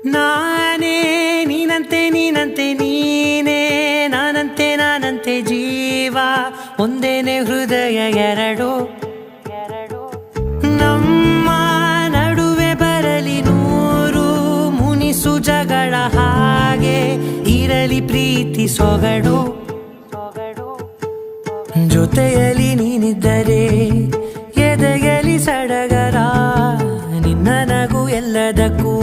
ನಾನೇ ನೀನಂತೆ ನೀನಂತೆ ನೀನೇ ನಾನಂತೆ ನಾನಂತೆ ಜೀವ ಒಂದೇನೆ ಹೃದಯ ಎರಡು ನಮ್ಮ ನಡುವೆ ಬರಲಿ ನೂರು ಮುನಿಸು ಜಗಳ ಹಾಗೆ ಇರಲಿ ಪ್ರೀತಿ ಸೊಗಡು ಜೊತೆಯಲ್ಲಿ ನೀನಿದ್ದರೆ ಎದೆಯಲಿ ಸಡಗರ ನಿನ್ನ ನಗು ಎಲ್ಲದಕ್ಕೂ